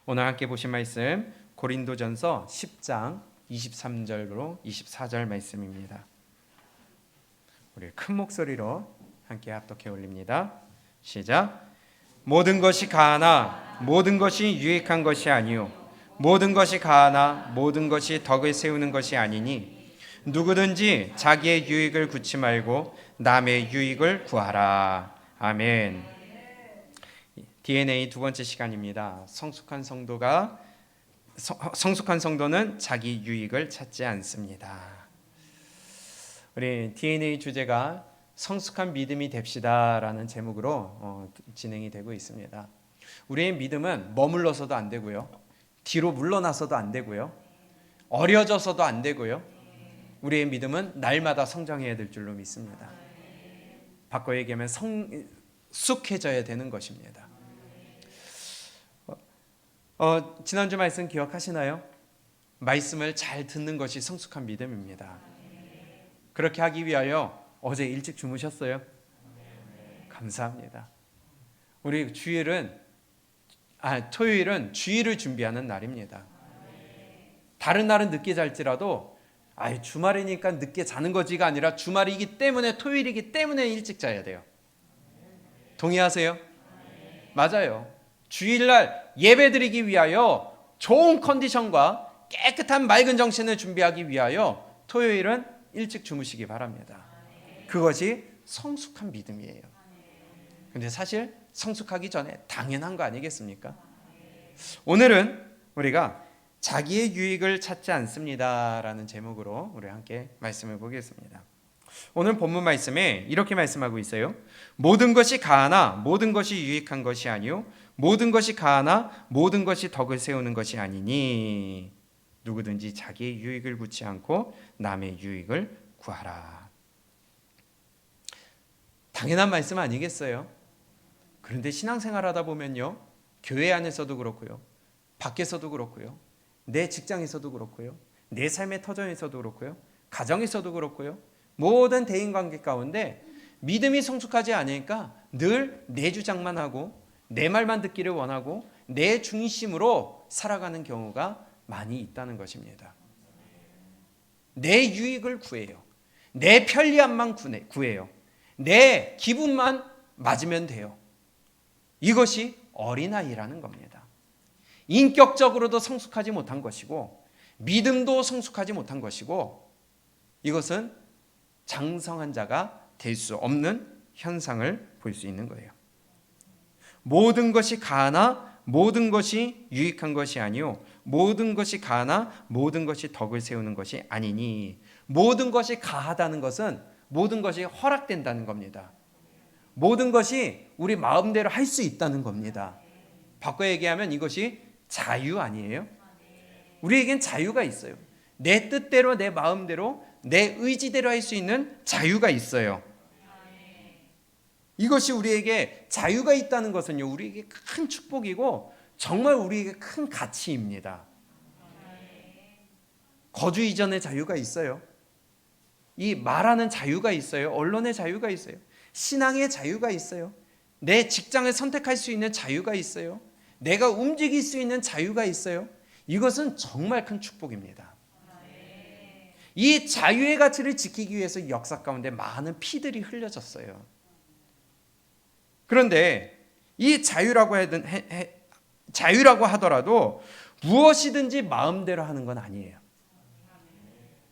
오늘 함께 보신 말씀 고린도전서 10장 23절로 24절 말씀입니다. 우리 큰 목소리로 함께 합독해 올립니다. 시작. 모든 것이 가하나 모든 것이 유익한 것이 아니요 모든 것이 가하나 모든 것이 덕을 세우는 것이 아니니 누구든지 자기의 유익을 구치 말고 남의 유익을 구하라. 아멘. DNA 두 번째 시간입니다. 성숙한 성도는 자기 유익을 찾지 않습니다. 우리 DNA 주제가 성숙한 믿음이 됩시다라는 제목으로 진행이 되고 있습니다. 우리의 믿음은 머물러서도 안 되고요, 뒤로 물러나서도 안 되고요, 어려져서도 안 되고요. 우리의 믿음은 날마다 성장해야 될 줄로 믿습니다. 바꿔 얘기하면 성숙해져야 되는 것입니다. 지난주 말씀 기억하시나요? 말씀을 잘 듣는 것이 성숙한 믿음입니다. 그렇게 하기 위하여 어제 일찍 주무셨어요? 감사합니다. 우리 토요일은 주일을 준비하는 날입니다. 다른 날은 늦게 잘지라도 주말이니까 늦게 자는 거지가 아니라 주말이기 때문에, 토요일이기 때문에 일찍 자야 돼요. 동의하세요? 맞아요. 주일날 예배드리기 위하여 좋은 컨디션과 깨끗한 맑은 정신을 준비하기 위하여 토요일은 일찍 주무시기 바랍니다. 그것이 성숙한 믿음이에요. 근데 사실 성숙하기 전에 당연한 거 아니겠습니까? 오늘은 우리가 자기의 유익을 찾지 않습니다라는 제목으로 우리 함께 말씀을 보겠습니다. 오늘 본문 말씀에 이렇게 말씀하고 있어요. 모든 것이 가하나 모든 것이 유익한 것이 아니요 모든 것이 가하나 모든 것이 덕을 세우는 것이 아니니 누구든지 자기의 유익을 구치 않고 남의 유익을 구하라. 당연한 말씀 아니겠어요? 그런데 신앙생활 하다 보면요, 교회 안에서도 그렇고요, 밖에서도 그렇고요, 내 직장에서도 그렇고요, 내 삶의 터전에서도 그렇고요, 가정에서도 그렇고요, 모든 대인관계 가운데 믿음이 성숙하지 않으니까 늘 내 주장만 하고 내 말만 듣기를 원하고 내 중심으로 살아가는 경우가 많이 있다는 것입니다. 내 유익을 구해요. 내 편리함만 구해요. 내 기분만 맞으면 돼요. 이것이 어린아이라는 겁니다. 인격적으로도 성숙하지 못한 것이고 믿음도 성숙하지 못한 것이고 이것은 장성한 자가 될 수 없는 현상을 볼 수 있는 거예요. 모든 것이 가하나 모든 것이 유익한 것이 아니요 모든 것이 가하나 모든 것이 덕을 세우는 것이 아니니. 모든 것이 가하다는 것은 모든 것이 허락된다는 겁니다. 모든 것이 우리 마음대로 할 수 있다는 겁니다. 바꿔 얘기하면 이것이 자유 아니에요? 우리에겐 자유가 있어요. 내 뜻대로 내 마음대로 내 의지대로 할 수 있는 자유가 있어요. 이것이 우리에게 자유가 있다는 것은요, 우리에게 큰 축복이고 정말 우리에게 큰 가치입니다. 거주 이전의 자유가 있어요. 이 말하는 자유가 있어요. 언론의 자유가 있어요. 신앙의 자유가 있어요. 내 직장을 선택할 수 있는 자유가 있어요. 내가 움직일 수 있는 자유가 있어요. 이것은 정말 큰 축복입니다. 이 자유의 가치를 지키기 위해서 역사 가운데 많은 피들이 흘려졌어요. 그런데 이 자유라고 하더라도 무엇이든지 마음대로 하는 건 아니에요.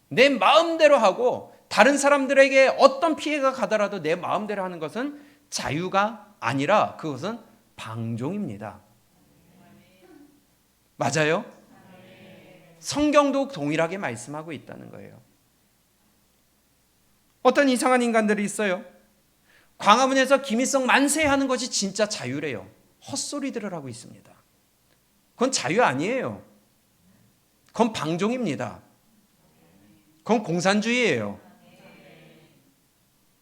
내 마음대로 하고 다른 사람들에게 어떤 피해가 가더라도 내 마음대로 하는 것은 자유가 아니라 그것은 방종입니다. 맞아요? 성경도 동일하게 말씀하고 있다는 거예요. 어떤 이상한 인간들이 있어요. 광화문에서 김일성 만세 하는 것이 진짜 자유래요. 헛소리들을 하고 있습니다. 그건 자유 아니에요. 그건 방종입니다. 그건 공산주의예요.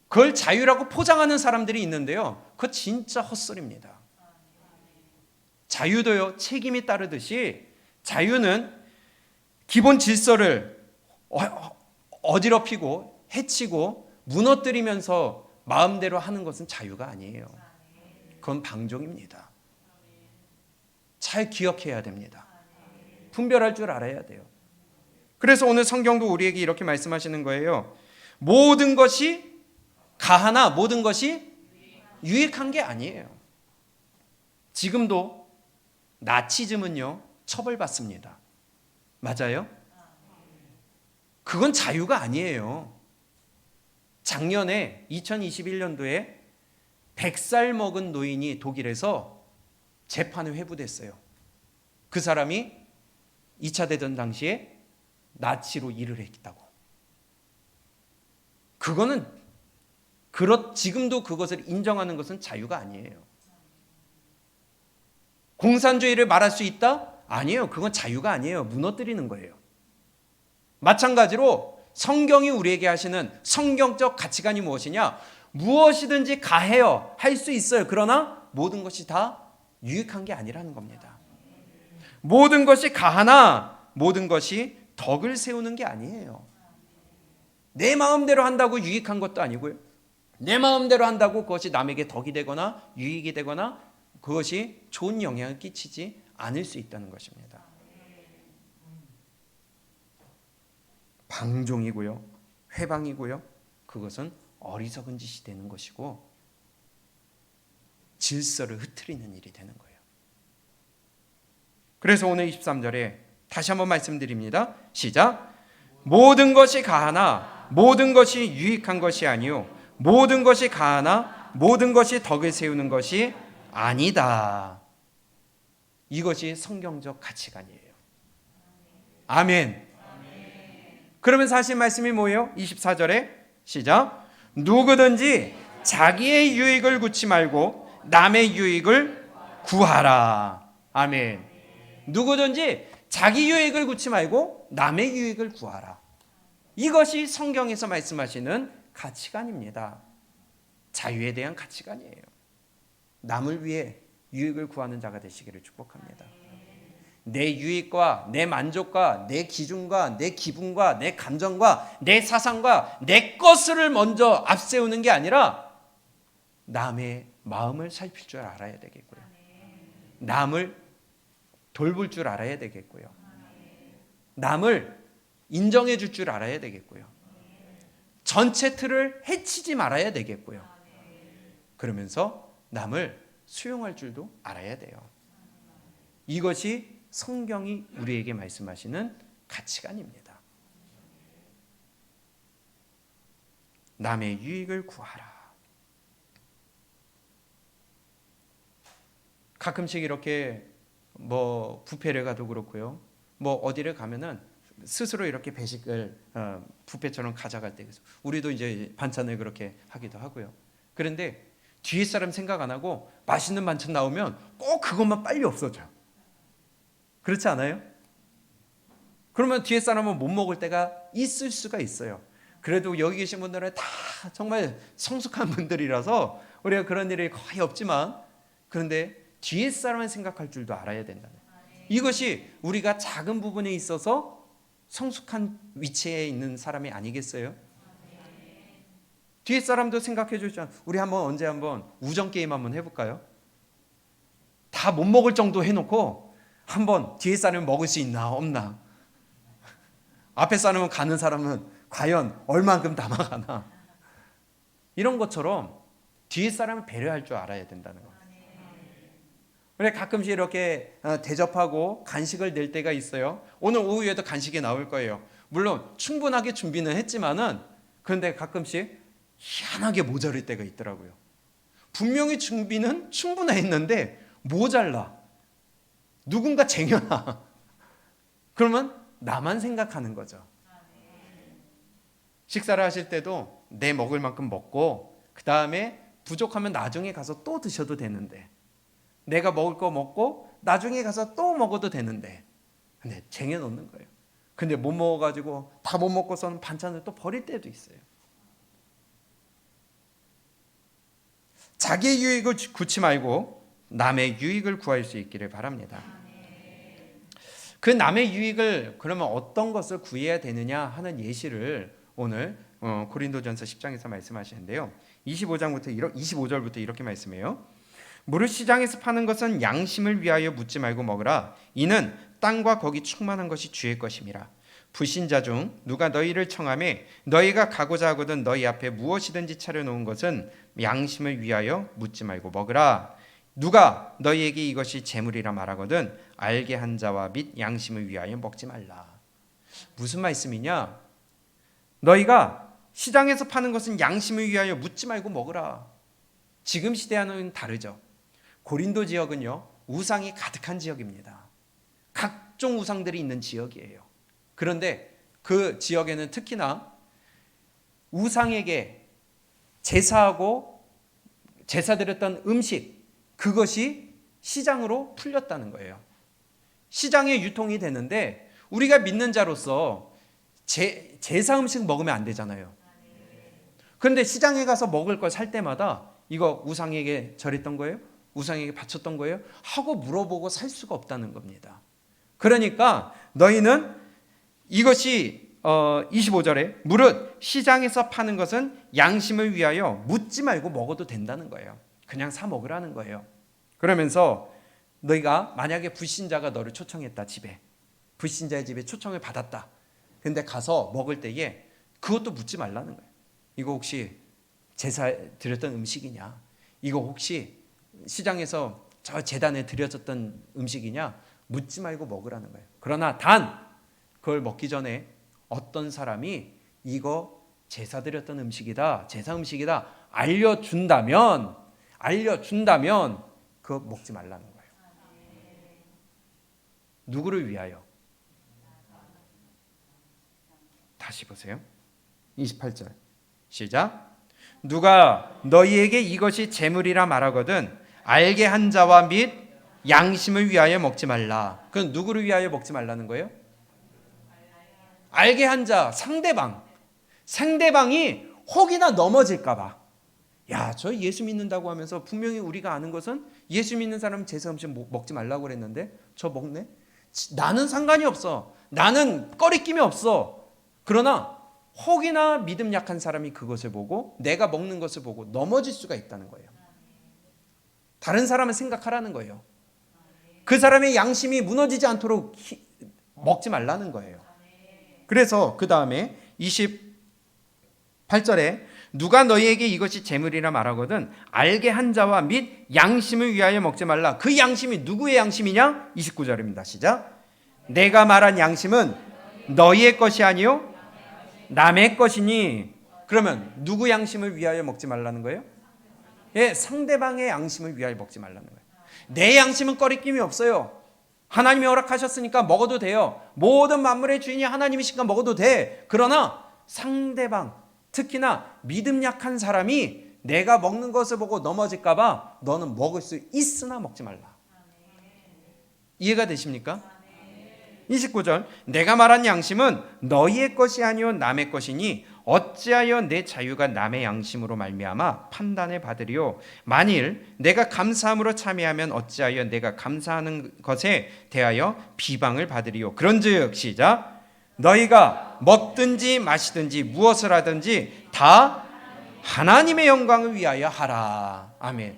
그걸 자유라고 포장하는 사람들이 있는데요, 그거 진짜 헛소리입니다. 자유도요, 책임이 따르듯이 자유는 기본 질서를 어지럽히고 해치고 무너뜨리면서 마음대로 하는 것은 자유가 아니에요. 그건 방종입니다. 잘 기억해야 됩니다. 분별할 줄 알아야 돼요. 그래서 오늘 성경도 우리에게 이렇게 말씀하시는 거예요. 모든 것이 가하나 모든 것이 유익한 게 아니에요. 지금도 나치즘은요, 처벌받습니다. 맞아요? 그건 자유가 아니에요. 작년에 2021년도에 100살 먹은 노인이 독일에서 재판에 회부됐어요. 그 사람이 2차 대전 당시에 나치로 일을 했다고. 그거는 지금도 그것을 인정하는 것은 자유가 아니에요. 공산주의를 말할 수 있다? 아니에요. 그건 자유가 아니에요. 무너뜨리는 거예요. 마찬가지로 성경이 우리에게 하시는 성경적 가치관이 무엇이냐? 무엇이든지 가해요. 할 수 있어요. 그러나 모든 것이 다 유익한 게 아니라는 겁니다. 모든 것이 가하나 모든 것이 덕을 세우는 게 아니에요. 내 마음대로 한다고 유익한 것도 아니고요. 내 마음대로 한다고 그것이 남에게 덕이 되거나 유익이 되거나 그것이 좋은 영향을 끼치지 않을 수 있다는 것입니다. 방종이고요. 회방이고요. 그것은 어리석은 짓이 되는 것이고 질서를 흐트리는 일이 되는 거예요. 그래서 오늘 23절에 다시 한번 말씀드립니다. 시작. 모든 것이 가하나 모든 것이 유익한 것이 아니요 모든 것이 가하나 모든 것이 덕을 세우는 것이 아니다. 이것이 성경적 가치관이에요. 아멘. 그러면 사실 말씀이 뭐예요? 24절에 시작. 누구든지 자기의 유익을 구치 말고 남의 유익을 구하라. 아멘. 누구든지 자기 유익을 구치 말고 남의 유익을 구하라. 이것이 성경에서 말씀하시는 가치관입니다. 자유에 대한 가치관이에요. 남을 위해 유익을 구하는 자가 되시기를 축복합니다. 내 유익과 내 만족과 내 기준과 내 기분과 내 감정과 내 사상과 내 것을 먼저 앞세우는 게 아니라 남의 마음을 살필 줄 알아야 되겠고요. 남을 돌볼 줄 알아야 되겠고요. 남을 인정해 줄 줄 알아야 되겠고요. 전체 틀을 해치지 말아야 되겠고요. 그러면서 남을 수용할 줄도 알아야 돼요. 이것이 성경이 우리에게 말씀하시는 가치관입니다. 남의 유익을 구하라. 가끔씩 이렇게 뷔페를 가도 그렇고요. 어디를 가면은 스스로 이렇게 배식을 뷔페처럼 가져갈 때 우리도 이제 반찬을 그렇게 하기도 하고요. 그런데 뒤에 사람 생각 안 하고 맛있는 반찬 나오면 꼭 그것만 빨리 없어져요. 그렇지 않아요? 그러면 뒤에 사람은 못 먹을 때가 있을 수가 있어요. 그래도 여기 계신 분들은 다 정말 성숙한 분들이라서 우리가 그런 일이 거의 없지만 그런데 뒤에 사람을 생각할 줄도 알아야 된다는 이것이 우리가 작은 부분에 있어서 성숙한 위치에 있는 사람이 아니겠어요? 뒤에 사람도 생각해 주죠. 우리 언제 한번 우정 게임 한번 해볼까요? 다 못 먹을 정도 해놓고 한번 뒤에 사람이 먹을 수 있나 없나 앞에 사람은 가는 사람은 과연 얼만큼 담아가나 이런 것처럼 뒤에 사람을 배려할 줄 알아야 된다는 거예요. 그래 가끔씩 이렇게 대접하고 간식을 낼 때가 있어요. 오늘 오후에도 간식이 나올 거예요. 물론 충분하게 준비는 했지만은 그런데 가끔씩 희한하게 모자랄 때가 있더라고요. 분명히 준비는 충분했는데 모자라. 누군가 쟁여놔. 그러면 나만 생각하는 거죠. 식사를 하실 때도 내 먹을 만큼 먹고 그 다음에 부족하면 나중에 가서 또 드셔도 되는데 내가 먹을 거 먹고 나중에 가서 또 먹어도 되는데 근데 쟁여놓는 거예요. 근데 못 먹어가지고 다 못 먹고서는 반찬을 또 버릴 때도 있어요. 자기의 유익을 구치 말고 남의 유익을 구할 수 있기를 바랍니다. 그 남의 유익을 그러면 어떤 것을 구해야 되느냐 하는 예시를 오늘 고린도전서 10장에서 말씀하시는데요. 25절부터 이렇게 말씀해요. 무릇 시장에서 파는 것은 양심을 위하여 묻지 말고 먹으라. 이는 땅과 거기 충만한 것이 주의 것임이라. 불신자 중 누가 너희를 청하매 너희가 가고자 하거든 너희 앞에 무엇이든지 차려놓은 것은 양심을 위하여 묻지 말고 먹으라. 누가 너희에게 이것이 재물이라 말하거든 알게 한 자와 및 양심을 위하여 먹지 말라. 무슨 말씀이냐? 너희가 시장에서 파는 것은 양심을 위하여 묻지 말고 먹으라. 지금 시대와는 다르죠. 고린도 지역은요, 우상이 가득한 지역입니다. 각종 우상들이 있는 지역이에요. 그런데 그 지역에는 특히나 우상에게 제사하고 제사 드렸던 음식, 그것이 시장으로 풀렸다는 거예요. 시장에 유통이 되는데 우리가 믿는 자로서 제사 음식 먹으면 안 되잖아요. 그런데 시장에 가서 먹을 걸 살 때마다 이거 우상에게 절했던 거예요? 우상에게 바쳤던 거예요? 하고 물어보고 살 수가 없다는 겁니다. 그러니까 너희는 이것이 25절에 무릇 시장에서 파는 것은 양심을 위하여 묻지 말고 먹어도 된다는 거예요. 그냥 사 먹으라는 거예요. 그러면서 너희가 만약에 불신자가 너를 초청했다, 집에 불신자의 집에 초청을 받았다. 근데 가서 먹을 때에 그것도 묻지 말라는 거예요. 이거 혹시 제사 드렸던 음식이냐? 이거 혹시 시장에서 저 제단에 드려졌던 음식이냐? 묻지 말고 먹으라는 거예요. 그러나 단 그걸 먹기 전에 어떤 사람이 이거 제사 드렸던 음식이다, 제사 음식이다 알려준다면 그거 먹지 말라는 거예요. 누구를 위하여? 다시 보세요. 28절 시작. 누가 너희에게 이것이 재물이라 말하거든 알게 한 자와 및 양심을 위하여 먹지 말라. 그건 누구를 위하여 먹지 말라는 거예요? 알게 한 자, 상대방이 혹이나 넘어질까 봐. 야, 저 예수 믿는다고 하면서 분명히 우리가 아는 것은 예수 믿는 사람은 제사 음식 먹지 말라고 그랬는데 저 먹네? 나는 상관이 없어. 나는 꺼리낌이 없어. 그러나 혹이나 믿음 약한 사람이 그것을 보고 내가 먹는 것을 보고 넘어질 수가 있다는 거예요. 다른 사람을 생각하라는 거예요. 그 사람의 양심이 무너지지 않도록 먹지 말라는 거예요. 그래서 그 다음에 28절에 누가 너희에게 이것이 재물이라 말하거든 알게 한 자와 및 양심을 위하여 먹지 말라. 그 양심이 누구의 양심이냐? 29절입니다. 시작. 내가 말한 양심은 너희의 것이 아니요 남의 것이니. 그러면 누구 양심을 위하여 먹지 말라는 거예요? 예, 상대방의 양심을 위하여 먹지 말라는 거예요. 내 양심은 꺼리낌이 없어요. 하나님이 허락하셨으니까 먹어도 돼요. 모든 만물의 주인이 하나님이시니까 먹어도 돼. 그러나 상대방, 특히나 믿음 약한 사람이 내가 먹는 것을 보고 넘어질까 봐 너는 먹을 수 있으나 먹지 말라. 이해가 되십니까? 29절 내가 말한 양심은 너희의 것이 아니요 남의 것이니 어찌하여 내 자유가 남의 양심으로 말미암아 판단을 받으리요. 만일 내가 감사함으로 참여하면 어찌하여 내가 감사하는 것에 대하여 비방을 받으리요. 그런즉 시작. 너희가 먹든지 마시든지 무엇을 하든지 다 하나님의 영광을 위하여 하라. 아멘.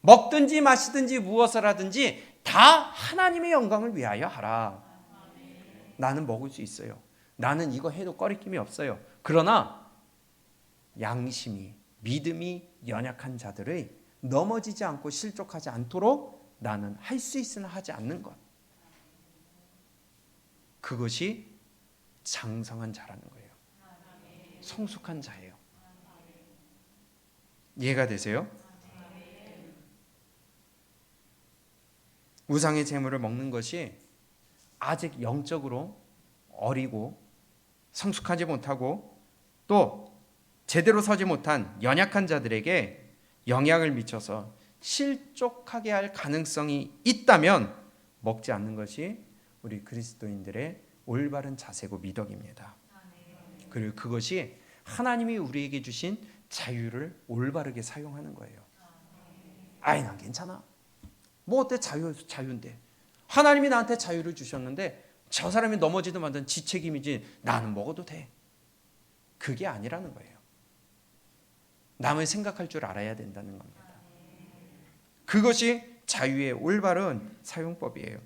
먹든지 마시든지 무엇을 하든지 다 하나님의 영광을 위하여 하라. 나는 먹을 수 있어요. 나는 이거 해도 꺼리낌이 없어요. 그러나 양심이, 믿음이 연약한 자들의 넘어지지 않고 실족하지 않도록 나는 할 수 있으나 하지 않는 것. 그것이 장성한 자라는 거예요. 성숙한 자예요. 이해가 되세요? 우상의 재물을 먹는 것이 아직 영적으로 어리고 성숙하지 못하고 또 제대로 서지 못한 연약한 자들에게 영향을 미쳐서 실족하게 할 가능성이 있다면 먹지 않는 것이 우리 그리스도인들의 올바른 자세고 미덕입니다. 그리고 그것이 하나님이 우리에게 주신 자유를 올바르게 사용하는 거예요. 아이, 난 괜찮아. 뭐 어때? 자유인데. 하나님이 나한테 자유를 주셨는데 저 사람이 넘어지든 말든 지 책임이지 나는 먹어도 돼. 그게 아니라는 거예요. 남을 생각할 줄 알아야 된다는 겁니다. 그것이 자유의 올바른 사용법이에요.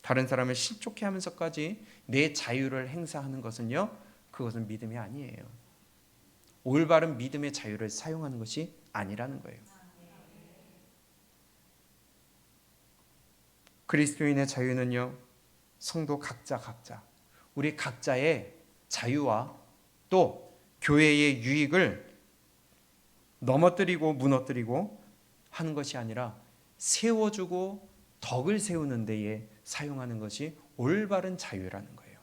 다른 사람을 실족해 하면서까지 내 자유를 행사하는 것은요, 그것은 믿음이 아니에요. 올바른 믿음의 자유를 사용하는 것이 아니라는 거예요. 그리스도인의 자유는요, 성도 각자 우리 각자의 자유와 또 교회의 유익을 넘어뜨리고 무너뜨리고 하는 것이 아니라 세워주고 덕을 세우는 데에 사용하는 것이 올바른 자유라는 거예요.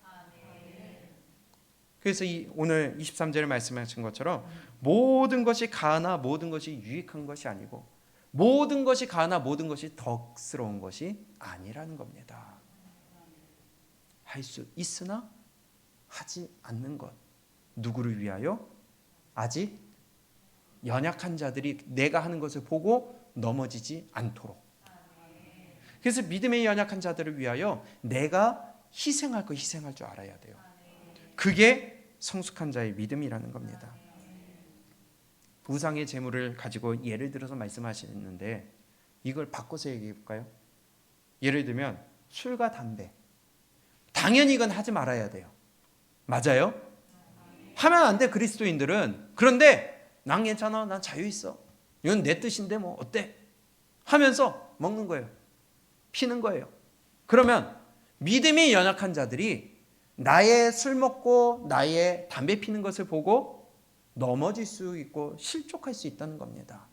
그래서 오늘 23절에 말씀하신 것처럼 모든 것이 가하나 모든 것이 유익한 것이 아니고 모든 것이 가하나 모든 것이 덕스러운 것이 아니라는 겁니다. 할 수 있으나 하지 않는 것. 누구를 위하여? 아직 연약한 자들이 내가 하는 것을 보고 넘어지지 않도록. 그래서 믿음의 연약한 자들을 위하여 내가 희생할 거 희생할 줄 알아야 돼요. 그게 성숙한 자의 믿음이라는 겁니다. 우상의 재물을 가지고 예를 들어서 말씀하시는데 이걸 바꿔서 얘기해 볼까요? 예를 들면 술과 담배. 당연히 이건 하지 말아야 돼요. 맞아요? 하면 안 돼, 그리스도인들은. 그런데 난 괜찮아, 난 자유 있어, 이건 내 뜻인데 뭐 어때? 하면서 먹는 거예요. 피는 거예요. 그러면 믿음이 연약한 자들이 나의 술 먹고 나의 담배 피는 것을 보고 넘어질 수 있고 실족할 수 있다는 겁니다.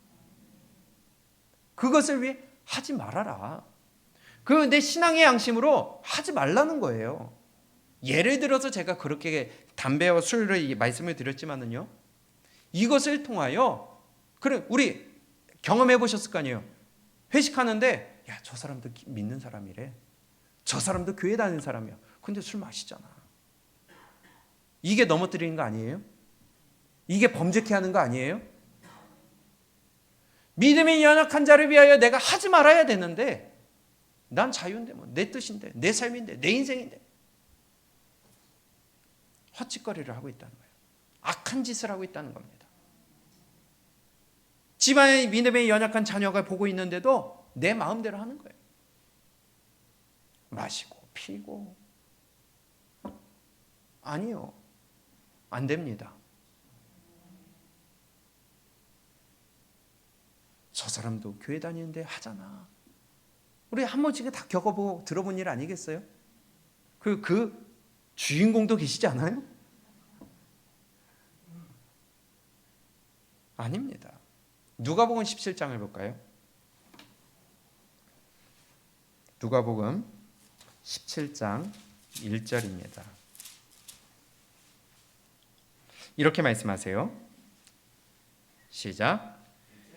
그것을 위해 하지 말아라. 그 내 신앙의 양심으로 하지 말라는 거예요. 예를 들어서 제가 그렇게 담배와 술을 말씀을 드렸지만은요, 이것을 통하여 그래 우리 경험해 보셨을 거 아니에요. 회식하는데 야, 저 사람도 믿는 사람이래, 저 사람도 교회 다니는 사람이야, 근데 술 마시잖아. 이게 넘어뜨리는 거 아니에요? 이게 범죄케 하는 거 아니에요? 믿음이 연약한 자를 위하여 내가 하지 말아야 되는데 난 자유인데 뭐 내 뜻인데 내 삶인데 내 인생인데 헛짓거리를 하고 있다는 거예요. 악한 짓을 하고 있다는 겁니다. 집안의 믿음의 연약한 자녀가 보고 있는데도 내 마음대로 하는 거예요. 마시고 피고. 아니요, 안 됩니다. 저 사람도 교회 다니는데 하잖아. 우리 한 번씩은 다 겪어보고 들어본 일 아니겠어요? 그 주인공도 계시지 않아요? 아닙니다. 누가복음 17장을 볼까요? 누가복음 17장 1절입니다. 이렇게 말씀하세요. 시작.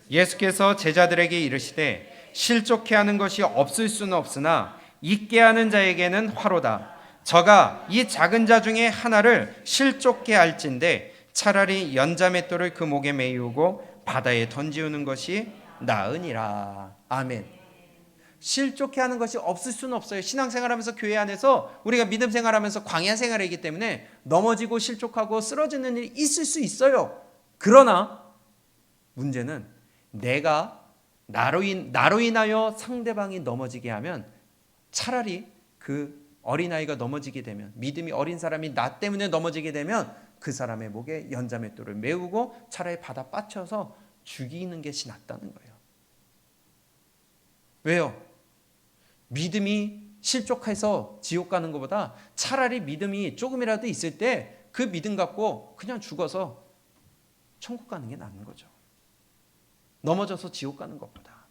예수께서 제자들에게 이르시되 실족해 하는 것이 없을 수는 없으나 있게 하는 자에게는 화로다. 저가 이 작은 자 중에 하나를 실족해 할진대 차라리 연자맷돌을 그 목에 메이우고 바다에 던지우는 것이 나으니라. 아멘. 실족해 하는 것이 없을 수는 없어요. 신앙생활하면서 교회 안에서 우리가 믿음 생활하면서 광야 생활이기 때문에 넘어지고 실족하고 쓰러지는 일이 있을 수 있어요. 그러나 문제는 내가 나로 인하여 상대방이 넘어지게 하면 차라리 그 어린아이가 넘어지게 되면, 믿음이 어린 사람이 나 때문에 넘어지게 되면 그 사람의 목에 연자맷돌을 메우고 차라리 바다 빠쳐서 죽이는 것이 낫다는 거예요. 왜요? 믿음이 실족해서 지옥 가는 것보다 차라리 믿음이 조금이라도 있을 때 그 믿음 갖고 그냥 죽어서 천국 가는 게 낫는 거죠. 넘어져서 지옥 가는 것보다.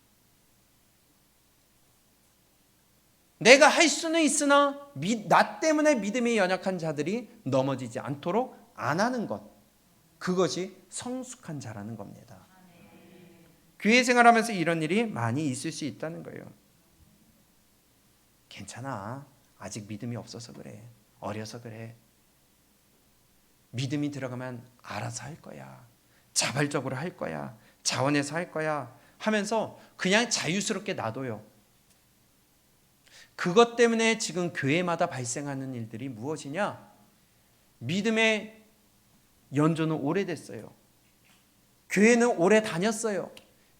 내가 할 수는 있으나 나 때문에 믿음이 연약한 자들이 넘어지지 않도록 안 하는 것, 그것이 성숙한 자라는 겁니다. 교회 생활하면서 이런 일이 많이 있을 수 있다는 거예요. 괜찮아, 아직 믿음이 없어서 그래, 어려서 그래, 믿음이 들어가면 알아서 할 거야, 자발적으로 할 거야, 자원해서 할 거야 하면서 그냥 자유스럽게 놔둬요. 그것 때문에 지금 교회마다 발생하는 일들이 무엇이냐? 믿음의 연조는 오래됐어요. 교회는 오래 다녔어요.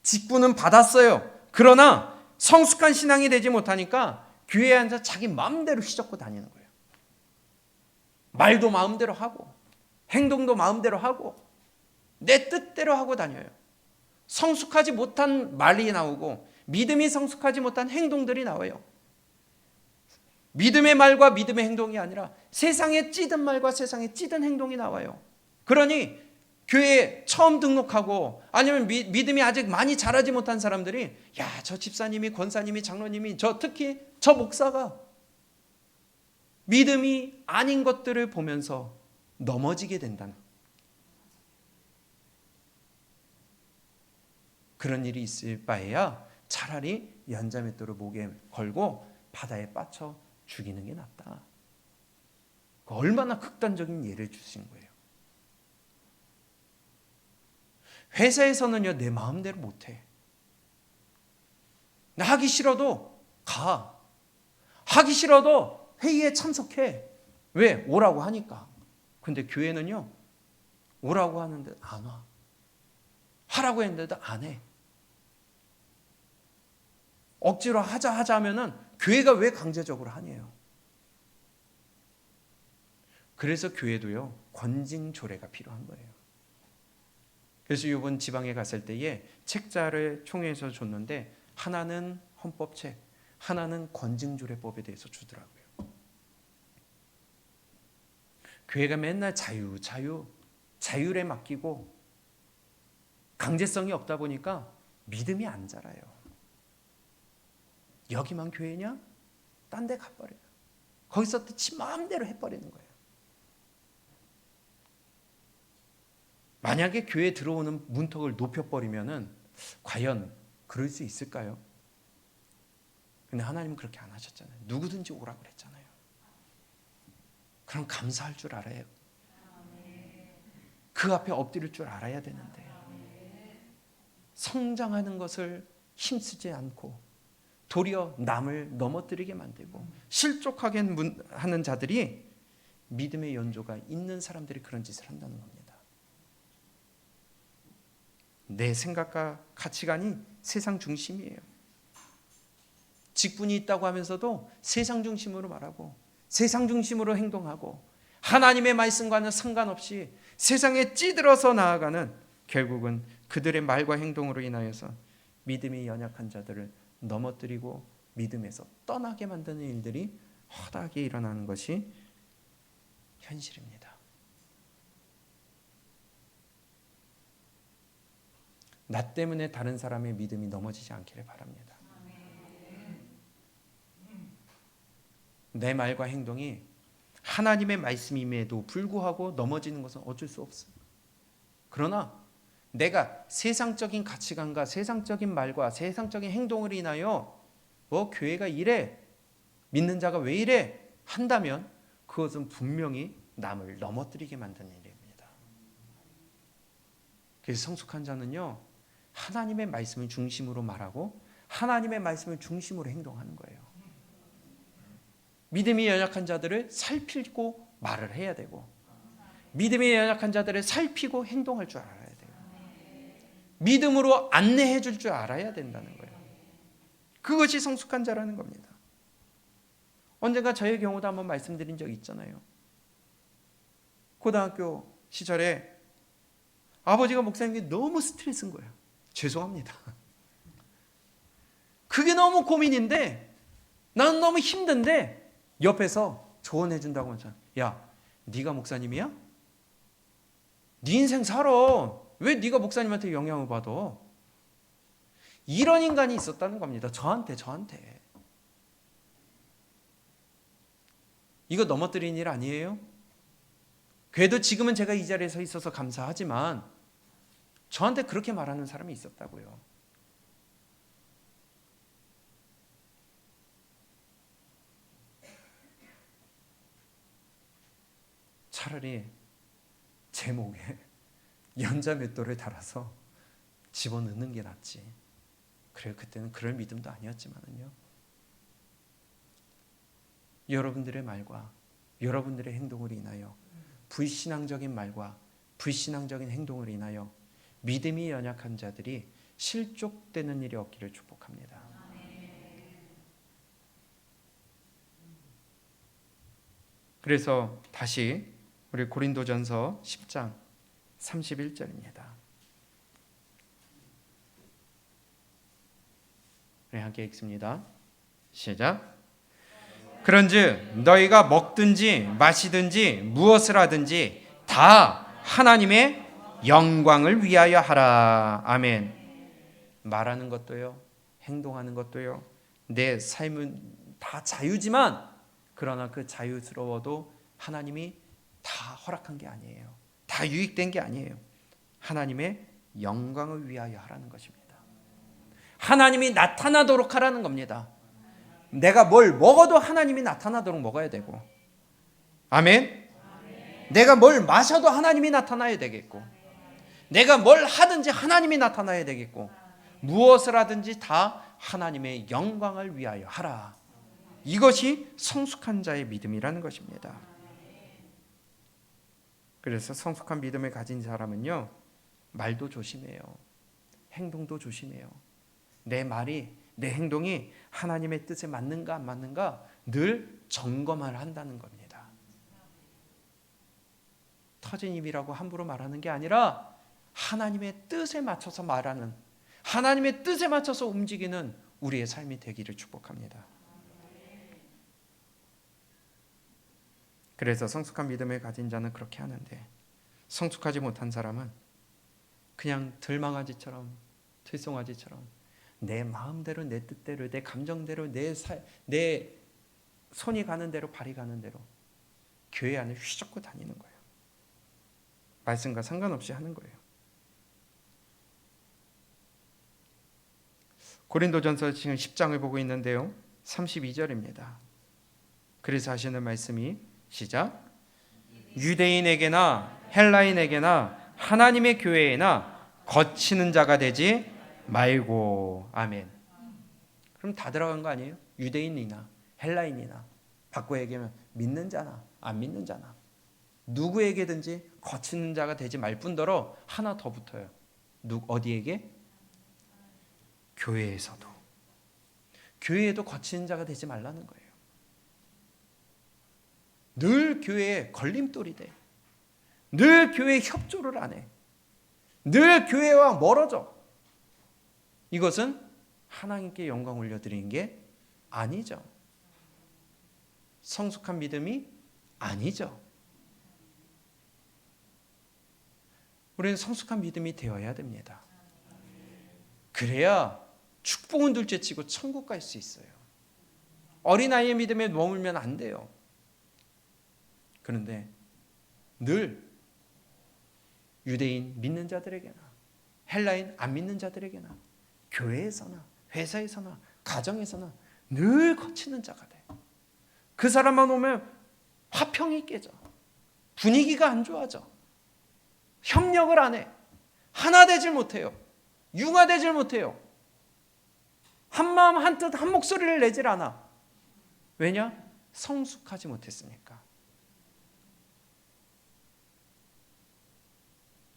직분은 받았어요. 그러나 성숙한 신앙이 되지 못하니까 교회에 앉아 자기 마음대로 휘젓고 다니는 거예요. 말도 마음대로 하고 행동도 마음대로 하고 내 뜻대로 하고 다녀요. 성숙하지 못한 말이 나오고 믿음이 성숙하지 못한 행동들이 나와요. 믿음의 말과 믿음의 행동이 아니라 세상에 찌든 말과 세상에 찌든 행동이 나와요. 그러니 교회에 처음 등록하고 아니면 믿음이 아직 많이 자라지 못한 사람들이 야, 저 집사님이 권사님이 장로님이 특히 저 목사가 믿음이 아닌 것들을 보면서 넘어지게 된다는 그런 일이 있을 바에야 차라리 연자맷돌을 목에 걸고 바다에 빠쳐 죽이는 게 낫다. 얼마나 극단적인 예를 주신 거예요. 회사에서는요, 내 마음대로 못해. 나 하기 싫어도 가. 하기 싫어도 회의에 참석해. 왜? 오라고 하니까. 근데 교회는요, 오라고 하는데 안 와. 하라고 했는데도 안 해. 억지로 하자 하면은 교회가 왜 강제적으로 하냐요. 그래서 교회도요, 권징조례가 필요한 거예요. 그래서 이번 지방에 갔을 때에 책자를 총회에서 줬는데 하나는 헌법책, 하나는 권징조례법에 대해서 주더라고요. 교회가 맨날 자율에 맡기고 강제성이 없다 보니까 믿음이 안 자라요. 여기만 교회냐? 딴 데 가버려요. 거기서 또 지 마음대로 해버리는 거예요. 만약에 교회에 들어오는 문턱을 높여버리면은 과연 그럴 수 있을까요? 근데 하나님은 그렇게 안 하셨잖아요. 누구든지 오라 그랬잖아요. 그럼 감사할 줄 알아요. 그 앞에 엎드릴 줄 알아야 되는데 성장하는 것을 힘쓰지 않고 도리어 남을 넘어뜨리게 만들고 실족하게 하는 자들이 믿음의 연조가 있는 사람들이 그런 짓을 한다는 겁니다. 내 생각과 가치관이 세상 중심이에요. 직분이 있다고 하면서도 세상 중심으로 말하고 세상 중심으로 행동하고 하나님의 말씀과는 상관없이 세상에 찌들어서 나아가는 결국은 그들의 말과 행동으로 인하여서 믿음이 연약한 자들을 넘어뜨리고 믿음에서 떠나게 만드는 일들이 허다하게 일어나는 것이 현실입니다. 나 때문에 다른 사람의 믿음이 넘어지지 않기를 바랍니다. 내 말과 행동이 하나님의 말씀임에도 불구하고 넘어지는 것은 어쩔 수 없어요. 그러나 내가 세상적인 가치관과 세상적인 말과 세상적인 행동을 인하여 교회가 이래, 믿는 자가 왜 이래 한다면 그것은 분명히 남을 넘어뜨리게 만드는 일입니다. 그래서 성숙한 자는요, 하나님의 말씀을 중심으로 말하고 하나님의 말씀을 중심으로 행동하는 거예요. 믿음이 연약한 자들을 살피고 말을 해야 되고 믿음이 연약한 자들을 살피고 행동할 줄 알아야 돼요. 믿음으로 안내해 줄 줄 알아야 된다는 거예요. 그것이 성숙한 자라는 겁니다. 언젠가 저의 경우도 한번 말씀드린 적이 있잖아요. 고등학교 시절에 아버지가 목사님께 너무 스트레스인 거예요. 죄송합니다. 그게 너무 고민인데 나는 너무 힘든데 옆에서 조언해 준다고 하잖아. 야, 네가 목사님이야? 네 인생 살아. 왜 네가 목사님한테 영향을 받아? 이런 인간이 있었다는 겁니다. 저한테. 이거 넘어뜨린 일 아니에요? 그래도 지금은 제가 이 자리에 서 있어서 감사하지만 저한테 그렇게 말하는 사람이 있었다고요. 차라리 제 목에 연자맷돌을 달아서 집어넣는 게 낫지. 그래요, 그때는 그럴 믿음도 아니었지만은요. 여러분들의 말과 여러분들의 행동으로 인하여 불신앙적인 말과 불신앙적인 행동으로 인하여 믿음이 연약한 자들이 실족되는 일이 없기를 축복합니다. 그래서 다시 우리 고린도전서 10장 31절입니다. 우리 함께 읽습니다. 시작. 그런즉 너희가 먹든지 마시든지 무엇을 하든지 다 하나님의 영광을 위하여 하라. 아멘. 말하는 것도요, 행동하는 것도요, 내 삶은 다 자유지만 그러나 그 자유스러워도 하나님이 다 허락한 게 아니에요. 다 유익된 게 아니에요. 하나님의 영광을 위하여 하라는 것입니다. 하나님이 나타나도록 하라는 겁니다. 내가 뭘 먹어도 하나님이 나타나도록 먹어야 되고, 아멘. 내가 뭘 마셔도 하나님이 나타나야 되겠고, 내가 뭘 하든지 하나님이 나타나야 되겠고, 무엇을 하든지 다 하나님의 영광을 위하여 하라. 이것이 성숙한 자의 믿음이라는 것입니다. 그래서 성숙한 믿음을 가진 사람은요, 말도 조심해요. 행동도 조심해요. 내 말이, 내 행동이 하나님의 뜻에 맞는가 안 맞는가 늘 점검을 한다는 겁니다. 터진 입이라고 함부로 말하는 게 아니라 하나님의 뜻에 맞춰서 말하는, 하나님의 뜻에 맞춰서 움직이는 우리의 삶이 되기를 축복합니다. 그래서 성숙한 믿음을 가진 자는 그렇게 하는데, 성숙하지 못한 사람은 그냥 들망아지처럼, 들송아지처럼 내 마음대로, 내 뜻대로, 내 감정대로, 내 손이 가는 대로, 발이 가는 대로 교회 안을 휘젓고 다니는 거예요. 말씀과 상관없이 하는 거예요. 고린도전서 지금 10장을 보고 있는데요, 32절입니다. 그래서 하시는 말씀이, 시작. 유대인에게나 헬라인에게나 하나님의 교회에나 거치는 자가 되지 말고. 아멘. 그럼 다 들어간 거 아니에요? 유대인이나 헬라인이나, 바꿔 얘기하면 믿는 자나 안 믿는 자나 누구에게든지 거치는 자가 되지 말 뿐더러 하나 더 붙어요. 어디에게? 교회에서도. 교회에도 거치는 자가 되지 말라는 거예요. 늘 교회에 걸림돌이 돼. 늘 교회에 협조를 안 해. 늘 교회와 멀어져. 이것은 하나님께 영광 올려드리는 게 아니죠. 성숙한 믿음이 아니죠. 우리는 성숙한 믿음이 되어야 됩니다. 그래야 축복은 둘째치고 천국 갈 수 있어요. 어린아이의 믿음에 머물면 안 돼요. 그런데 늘 유대인 믿는 자들에게나 헬라인 안 믿는 자들에게나 교회에서나 회사에서나 가정에서나 늘 거치는 자가 돼. 그 사람만 오면 화평이 깨져. 분위기가 안 좋아져. 협력을 안 해. 하나 되질 못해요. 융화되질 못해요. 한마음 한뜻 한 목소리를 내질 않아. 왜냐? 성숙하지 못했으니까.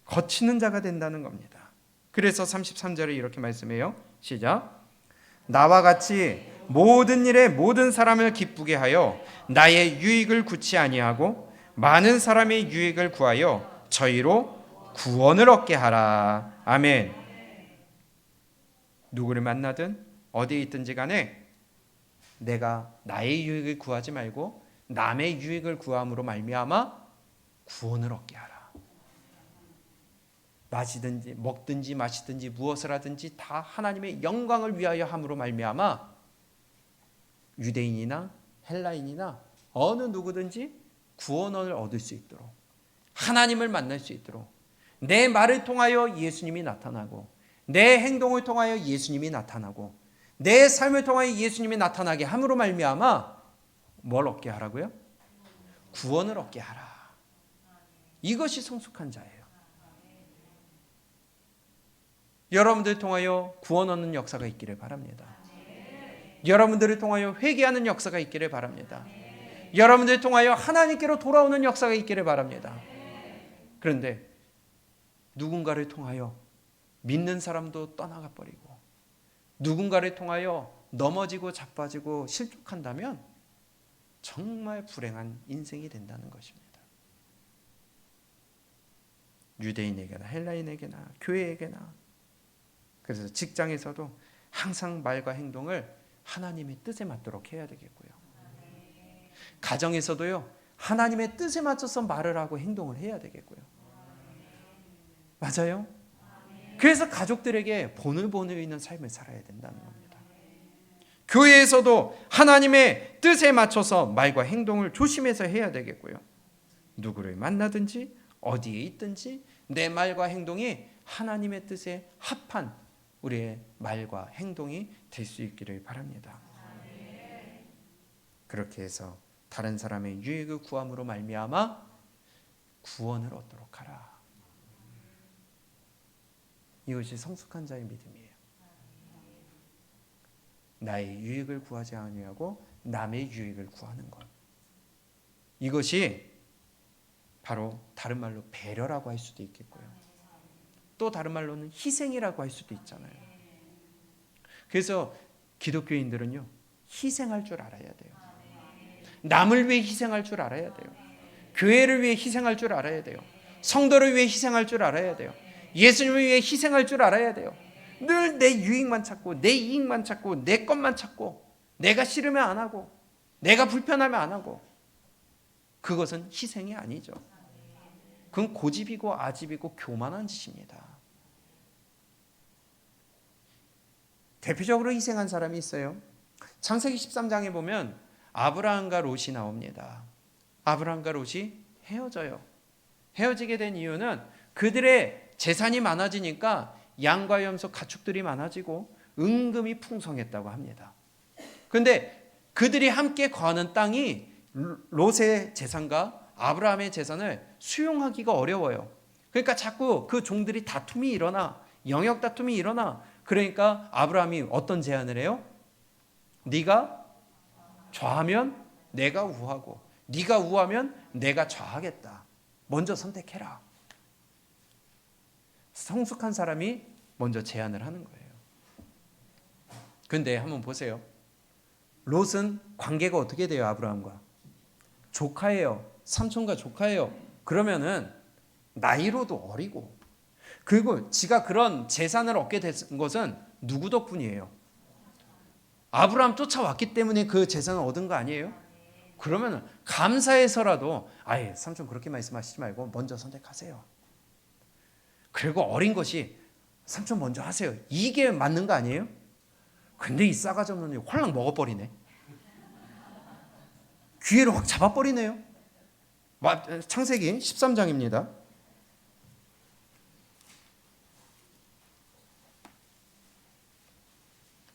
거치는 자가 된다는 겁니다. 그래서 33절에 이렇게 말씀해요. 시작. 나와 같이 모든 일에 모든 사람을 기쁘게 하여 나의 유익을 구치 아니하고 많은 사람의 유익을 구하여 저희로 구원을 얻게 하라. 아멘. 누구를 만나든 어디에 있든지 간에 내가 나의 유익을 구하지 말고 남의 유익을 구함으로 말미암아 구원을 얻게 하라. 마시든지 먹든지 마시든지 무엇을 하든지 다 하나님의 영광을 위하여 함으로 말미암아 유대인이나 헬라인이나 어느 누구든지 구원을 얻을 수 있도록, 하나님을 만날 수 있도록 내 말을 통하여 예수님이 나타나고 내 행동을 통하여 예수님이 나타나고 내 삶을 통하여 예수님이 나타나게 함으로 말미암아 뭘 얻게 하라고요? 구원을 얻게 하라. 이것이 성숙한 자예요. 여러분들 통하여 구원 얻는 역사가 있기를 바랍니다. 여러분들을 통하여 회개하는 역사가 있기를 바랍니다. 여러분들을 통하여 하나님께로 돌아오는 역사가 있기를 바랍니다. 그런데 누군가를 통하여 믿는 사람도 떠나가 버리고 누군가를 통하여 넘어지고 자빠지고 실족한다면 정말 불행한 인생이 된다는 것입니다. 유대인에게나 헬라인에게나 교회에게나, 그래서 직장에서도 항상 말과 행동을 하나님의 뜻에 맞도록 해야 되겠고요. 가정에서도요, 하나님의 뜻에 맞춰서 말을 하고 행동을 해야 되겠고요. 맞아요? 그래서 가족들에게 본을 있는 삶을 살아야 된다는 겁니다. 교회에서도 하나님의 뜻에 맞춰서 말과 행동을 조심해서 해야 되겠고요. 누구를 만나든지 어디에 있든지 내 말과 행동이 하나님의 뜻에 합한 우리의 말과 행동이 될 수 있기를 바랍니다. 그렇게 해서 다른 사람의 유익을 구함으로 말미암아 구원을 얻도록 하라. 이것이 성숙한 자의 믿음이에요. 나의 유익을 구하지 아니하고 남의 유익을 구하는 것. 이것이 바로 다른 말로 배려라고 할 수도 있겠고요. 또 다른 말로는 희생이라고 할 수도 있잖아요. 그래서 기독교인들은요, 희생할 줄 알아야 돼요. 남을 위해 희생할 줄 알아야 돼요. 교회를 위해 희생할 줄 알아야 돼요. 성도를 위해 희생할 줄 알아야 돼요. 예수님을 위해 희생할 줄 알아야 돼요. 늘 내 유익만 찾고 내 이익만 찾고 내 것만 찾고 내가 싫으면 안 하고 내가 불편하면 안 하고, 그것은 희생이 아니죠. 그건 고집이고 아집이고 교만한 짓입니다. 대표적으로 희생한 사람이 있어요. 창세기 13장에 보면 아브라함과 롯이 나옵니다. 아브라함과 롯이 헤어져요. 헤어지게 된 이유는 그들의 재산이 많아지니까 양과 염소 가축들이 많아지고 은금이 풍성했다고 합니다. 그런데 그들이 함께 거하는 땅이 롯의 재산과 아브라함의 재산을 수용하기가 어려워요. 그러니까 자꾸 그 종들이 다툼이 일어나, 영역 다툼이 일어나. 그러니까 아브라함이 어떤 제안을 해요? 네가 좌하면 내가 우하고 네가 우하면 내가 좌하겠다. 먼저 선택해라. 성숙한 사람이 먼저 제안을 하는 거예요. 그런데 한번 보세요. 롯은 관계가 어떻게 돼요? 아브라함과 조카예요. 삼촌과 조카예요. 그러면은 나이로도 어리고, 그리고 지가 그런 재산을 얻게 된 것은 누구 덕분이에요? 아브라함 쫓아왔기 때문에 그 재산을 얻은 거 아니에요? 그러면 감사해서라도 아예 삼촌 그렇게 말씀하시지 말고 먼저 선택하세요. 그리고 어린 것이 삼촌 먼저 하세요. 이게 맞는 거 아니에요? 근데 이 싸가지 없는 놈이 홀랑 먹어버리네. 기회를 확 잡아버리네요. 창세기 13장입니다.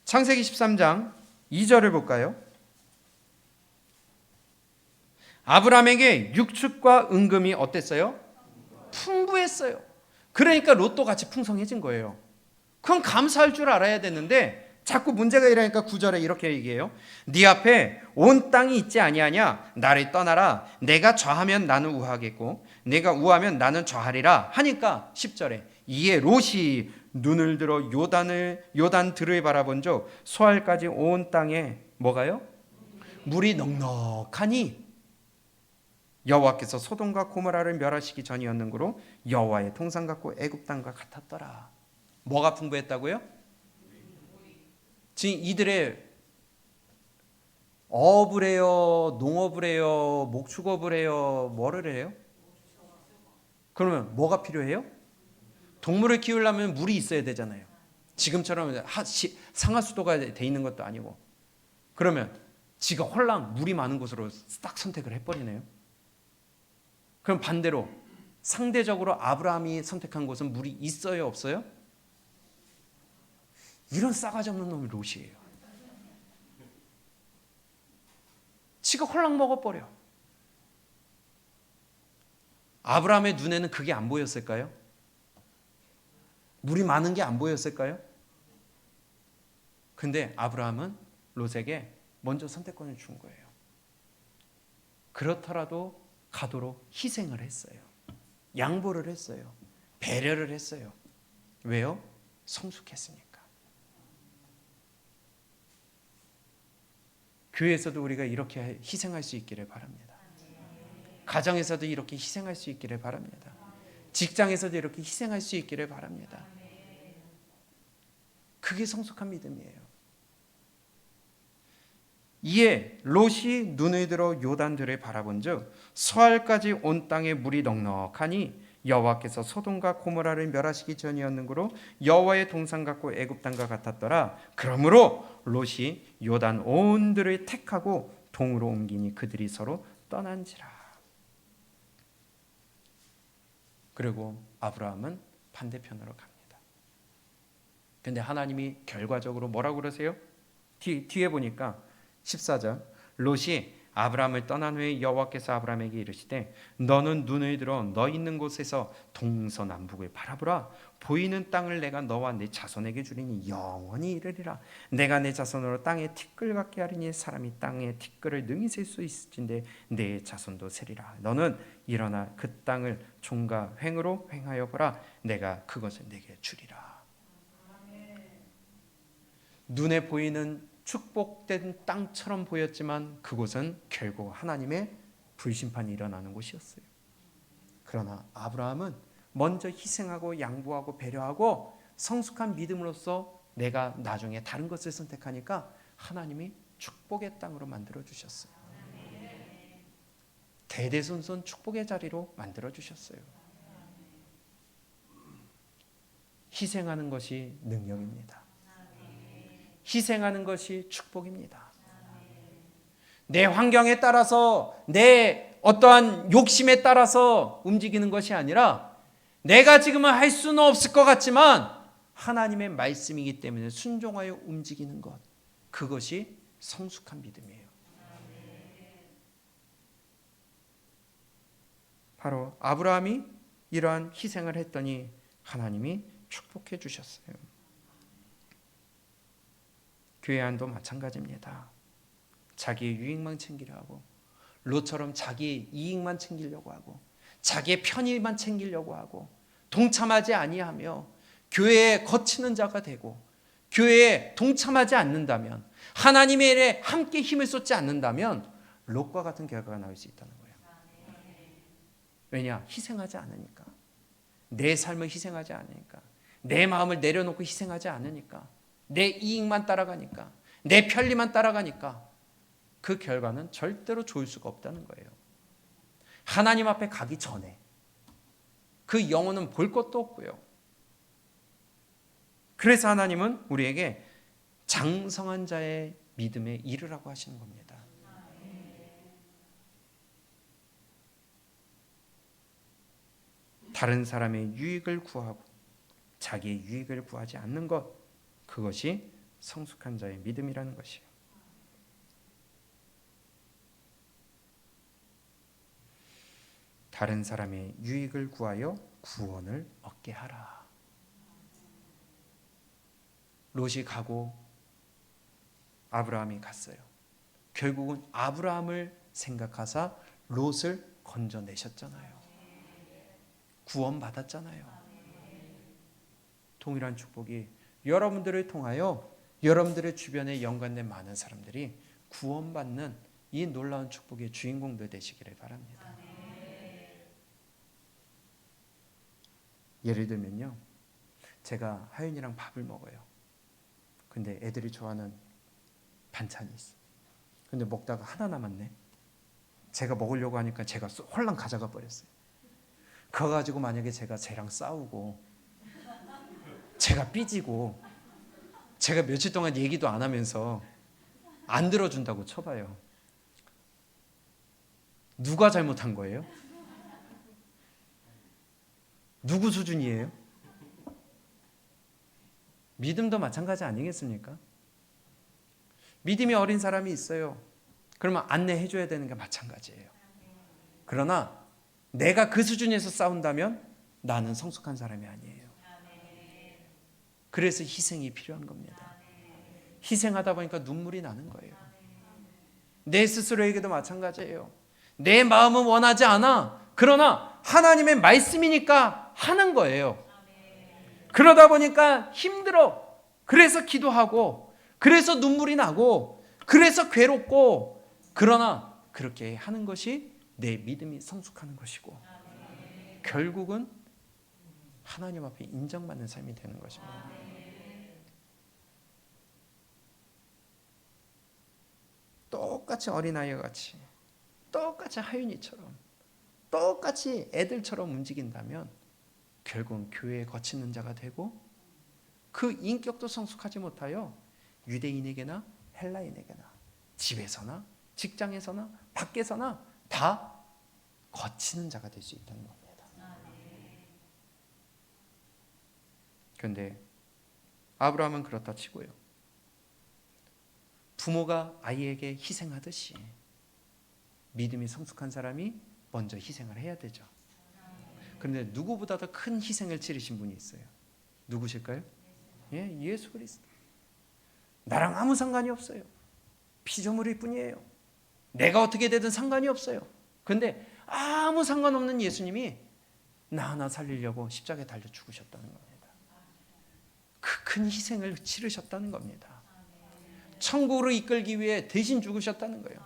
창세기 13장 2절을 볼까요? 아브라함에게 육축과 은금이 어땠어요? 풍부했어요. 그러니까 롯도 같이 풍성해진 거예요. 그건 감사할 줄 알아야 되는데 자꾸 문제가 일어나니까 9절에 이렇게 얘기해요. 네 앞에 온 땅이 있지 아니하냐? 나를 떠나라. 내가 좌하면 나는 우하겠고 내가 우하면 나는 좌하리라 하니까 10절에 이에 롯이 눈을 들어 요단 들을 바라본즉 소알까지 온 땅에 뭐가요? 물이 넉넉하니 여호와께서 소돔과 고모라를 멸하시기 전이었는고로 여호와의 통상 같고 애굽 땅과 같았더라. 뭐가 풍부했다고요? 지금 이들의 어업을 해요, 농업을 해요, 목축업을 해요, 뭐를 해요? 그러면 뭐가 필요해요? 동물을 키우려면 물이 있어야 되잖아요. 지금처럼 상하수도가 돼 있는 것도 아니고. 그러면 지가 홀랑 물이 많은 곳으로 딱 선택을 해버리네요. 그럼 반대로 상대적으로 아브라함이 선택한 곳은 물이 있어요, 없어요? 이런 싸가지 없는 놈이 롯이에요. 지가 홀랑 먹어버려. 아브라함의 눈에는 그게 안 보였을까요? 물이 많은 게 안 보였을까요? 근데 아브라함은 롯에게 먼저 선택권을 준 거예요. 그렇더라도 가도록 희생을 했어요. 양보를 했어요. 배려를 했어요. 왜요? 성숙했습니까? 교회에서도 우리가 이렇게 희생할 수 있기를 바랍니다. 가정에서도 이렇게 희생할 수 있기를 바랍니다. 직장에서도 이렇게 희생할 수 있기를 바랍니다. 그게 성숙한 믿음이에요. 이에 롯이 눈을 들어 요단들을 바라본즉 서알까지 온 땅에 물이 넉넉하니 여호와께서 소돔과 고모라를 멸하시기 전이었는고로 여호와의 동산 같고 애굽 땅과 같았더라. 그러므로 롯이 요단 온 들을 택하고 동으로 옮기니 그들이 서로 떠난지라. 그리고 아브라함은 반대편으로 갑니다. 근데 하나님이 결과적으로 뭐라고 그러세요? 뒤에 보니까 14절 롯이 아브라함을 떠난 후에 여호와께서 아브라함에게 이르시되 너는 눈을 들어 너 있는 곳에서 동서남북을 바라보라. 보이는 땅을 내가 너와 내 자손에게 주리니 영원히 이르리라. 내가 내 자손으로 땅에 티끌 같게 하리니 사람이 땅에 티끌을 능히 셀 수 있을진데 내 자손도 세리라. 너는 일어나 그 땅을 종과 횡으로 횡하여 보라. 내가 그것을 내게 주리라. 눈에 보이는 축복된 땅처럼 보였지만 그곳은 결국 하나님의 불심판이 일어나는 곳이었어요. 그러나 아브라함은 먼저 희생하고 양보하고 배려하고 성숙한 믿음으로써 내가 나중에 다른 것을 선택하니까 하나님이 축복의 땅으로 만들어 주셨어요. 대대손손 축복의 자리로 만들어 주셨어요. 희생하는 것이 능력입니다. 희생하는 것이 축복입니다. 내 환경에 따라서 내 어떠한 욕심에 따라서 움직이는 것이 아니라 내가 지금은 할 수는 없을 것 같지만 하나님의 말씀이기 때문에 순종하여 움직이는 것, 그것이 성숙한 믿음이에요. 바로 아브라함이 이러한 희생을 했더니 하나님이 축복해 주셨어요. 교회 안도 마찬가지입니다. 자기의 유익만 챙기려 하고 롯처럼 자기의 이익만 챙기려고 하고 자기의 편의만 챙기려고 하고 동참하지 아니하며 교회에 거치는 자가 되고 교회에 동참하지 않는다면 하나님의 일에 함께 힘을 쏟지 않는다면 롯과 같은 결과가 나올 수 있다는 거예요. 왜냐? 희생하지 않으니까. 내 삶을 희생하지 않으니까. 내 마음을 내려놓고 희생하지 않으니까. 내 이익만 따라가니까, 내 편리만 따라가니까 그 결과는 절대로 좋을 수가 없다는 거예요. 하나님 앞에 가기 전에 그 영혼은 볼 것도 없고요. 그래서 하나님은 우리에게 장성한 자의 믿음에 이르라고 하시는 겁니다. 다른 사람의 유익을 구하고 자기의 유익을 구하지 않는 것, 그것이 성숙한 자의 믿음이라는 것이에요. 다른 사람의 유익을 구하여 구원을 얻게 하라. 롯이 가고 아브라함이 갔어요. 결국은 아브라함을 생각하사 롯을 건져내셨잖아요. 구원받았잖아요. 동일한 축복이 여러분들을 통하여 여러분들의 주변에 연관된 많은 사람들이 구원받는 이 놀라운 축복의 주인공들 되시기를 바랍니다. 예를 들면요, 제가 하윤이랑 밥을 먹어요. 근데 애들이 좋아하는 반찬이 있어. 근데 먹다가 하나 남았네. 제가 먹으려고 하니까 제가 홀랑 가져가 버렸어요. 그거 가지고 만약에 제가 쟤랑 싸우고 제가 삐지고 제가 며칠 동안 얘기도 안 하면서 안 들어준다고 쳐봐요. 누가 잘못한 거예요? 누구 수준이에요? 믿음도 마찬가지 아니겠습니까? 믿음이 어린 사람이 있어요. 그러면 안내해 줘야 되는 게 마찬가지예요. 그러나 내가 그 수준에서 싸운다면 나는 성숙한 사람이 아니에요. 그래서 희생이 필요한 겁니다. 희생하다 보니까 눈물이 나는 거예요. 내 스스로에게도 마찬가지예요. 내 마음은 원하지 않아. 그러나 하나님의 말씀이니까 하는 거예요. 그러다 보니까 힘들어. 그래서 기도하고, 그래서 눈물이 나고, 그래서 괴롭고, 그러나 그렇게 하는 것이 내 믿음이 성숙하는 것이고, 결국은 하나님 앞에 인정받는 삶이 되는 것입니다. 똑같이 어린아이와 같이, 똑같이 하윤이처럼, 똑같이 애들처럼 움직인다면 결국은 교회에 거치는 자가 되고, 그 인격도 성숙하지 못하여 유대인에게나 헬라인에게나 집에서나 직장에서나 밖에서나 다 거치는 자가 될 수 있다는 겁니다. 그런데 아브라함은 그렇다 치고요, 부모가 아이에게 희생하듯이 믿음이 성숙한 사람이 먼저 희생을 해야 되죠. 그런데 누구보다 더 큰 희생을 치르신 분이 있어요. 누구실까요? 예, 예수 그리스도. 나랑 아무 상관이 없어요. 피조물일 뿐이에요. 내가 어떻게 되든 상관이 없어요. 그런데 아무 상관없는 예수님이 나 하나 살리려고 십자가에 달려 죽으셨다는 겁니다. 그 큰 희생을 치르셨다는 겁니다. 천국으로 이끌기 위해 대신 죽으셨다는 거예요.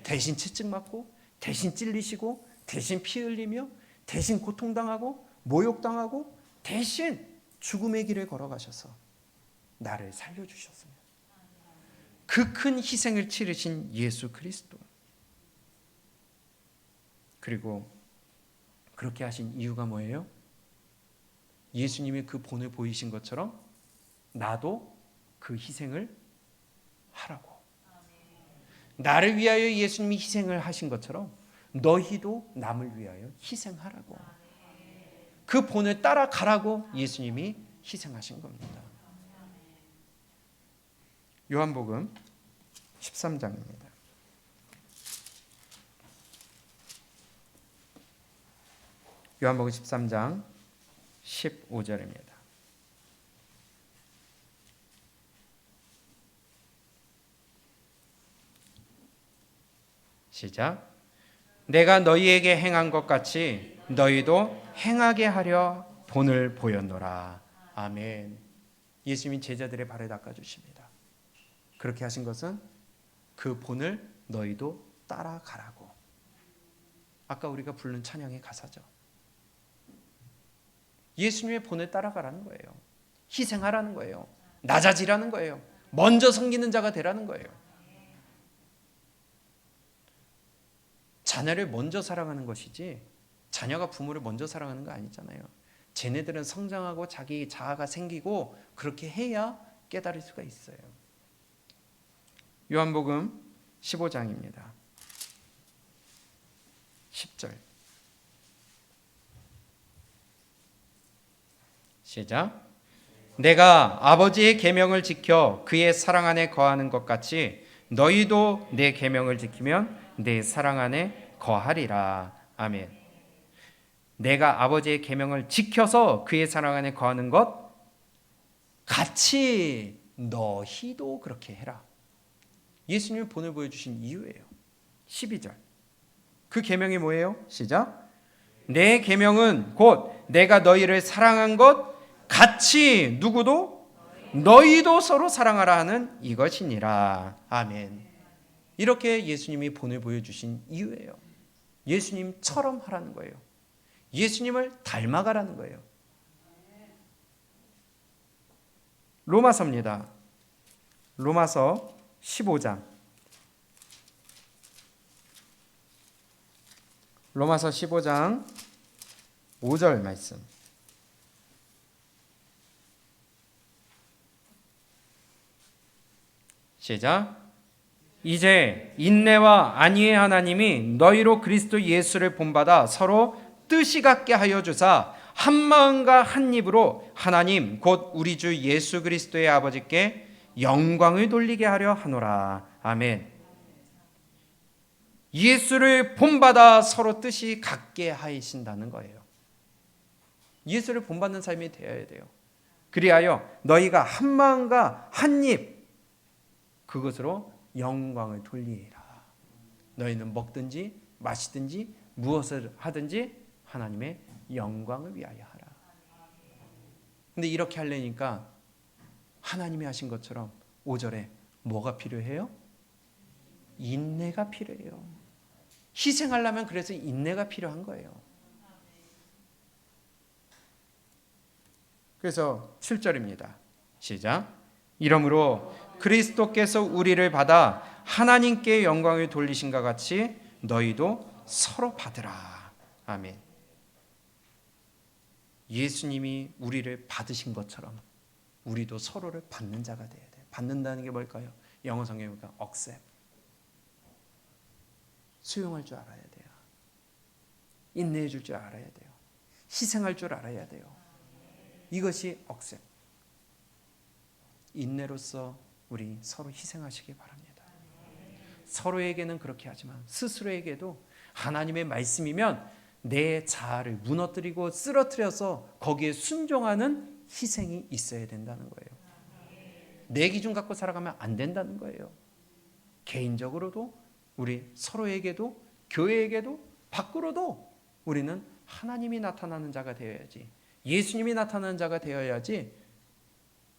대신 채찍맞고, 대신 찔리시고, 대신 피 흘리며, 대신 고통당하고, 모욕당하고, 대신 죽음의 길을 걸어가셔서 나를 살려주셨습니다. 그 큰 희생을 치르신 예수 그리스도. 그리고 그렇게 하신 이유가 뭐예요? 예수님이 그 본을 보이신 것처럼 나도 그 희생을 하라고. 나를 위하여 예수님이 희생을 하신 것처럼 너희도 남을 위하여 희생하라고. 그 본을 따라가라고 예수님이 희생하신 겁니다. 요한복음 13장입니다. 요한복음 13장 15절입니다. 시작. 내가 너희에게 행한 것 같이 너희도 행하게 하려 본을 보였노라. 아멘. 예수님이 제자들의 발을 닦아주십니다. 그렇게 하신 것은 그 본을 너희도 따라가라고. 아까 우리가 부른 찬양의 가사죠. 예수님의 본을 따라가라는 거예요. 희생하라는 거예요. 낮아지라는 거예요. 먼저 섬기는 자가 되라는 거예요. 자녀를 먼저 사랑하는 것이지 자녀가 부모를 먼저 사랑하는 거 아니잖아요. 쟤네들은 성장하고 자기 자아가 생기고 그렇게 해야 깨달을 수가 있어요. 요한복음 15장입니다. 10절 시작. 내가 아버지의 계명을 지켜 그의 사랑 안에 거하는 것 같이 너희도 내 계명을 지키면 내 사랑 안에 거하리라. 아멘. 내가 아버지의 계명을 지켜서 그의 사랑 안에 거하는 것 같이 너희도 그렇게 해라. 예수님이 본을 보여주신 이유예요. 12절. 그 계명이 뭐예요? 시작. 내 계명은 곧 내가 너희를 사랑한 것 같이 누구도 너희도 서로 사랑하라 하는 이것이니라. 아멘. 이렇게 예수님이 본을 보여주신 이유예요. 예수님처럼 하라는 거예요. 예수님을 닮아가라는 거예요. 로마서입니다. 로마서 15장. 로마서 15장 5절 말씀. 시작. 이제 인내와 안위의 하나님이 너희로 그리스도 예수를 본받아 서로 뜻이 같게 하여 주사 한 마음과 한 입으로 하나님 곧 우리 주 예수 그리스도의 아버지께 영광을 돌리게 하려 하노라. 아멘. 예수를 본받아 서로 뜻이 같게 하신다는 거예요. 예수를 본받는 삶이 되어야 돼요. 그리하여 너희가 한 마음과 한 입 그것으로 영광을 돌리라. 너희는 먹든지 마시든지 무엇을 하든지 하나님의 영광을 위하여 하라. 근데 이렇게 하려니까 하나님이 하신 것처럼 5절에 뭐가 필요해요? 인내가 필요해요. 희생하려면 그래서 인내가 필요한 거예요. 그래서 7절입니다. 시작. 이러므로 그리스도께서 우리를 받아 하나님께 영광을 돌리신과 같이 너희도 서로 받으라. 아멘. 예수님이 우리를 받으신 것처럼 우리도 서로를 받는 자가 돼야 돼요. 받는다는 게 뭘까요? 영어 성경에 보니까 accept. 수용할 줄 알아야 돼요. 인내해 줄 줄 알아야 돼요. 희생할 줄 알아야 돼요. 이것이 accept. 인내로서 우리 서로 희생하시기 바랍니다. 서로에게는 그렇게 하지만 스스로에게도 하나님의 말씀이면 내 자아를 무너뜨리고 쓰러뜨려서 거기에 순종하는 희생이 있어야 된다는 거예요. 내 기준 갖고 살아가면 안 된다는 거예요. 개인적으로도 우리 서로에게도 교회에게도 밖으로도 우리는 하나님이 나타나는 자가 되어야지, 예수님이 나타나는 자가 되어야지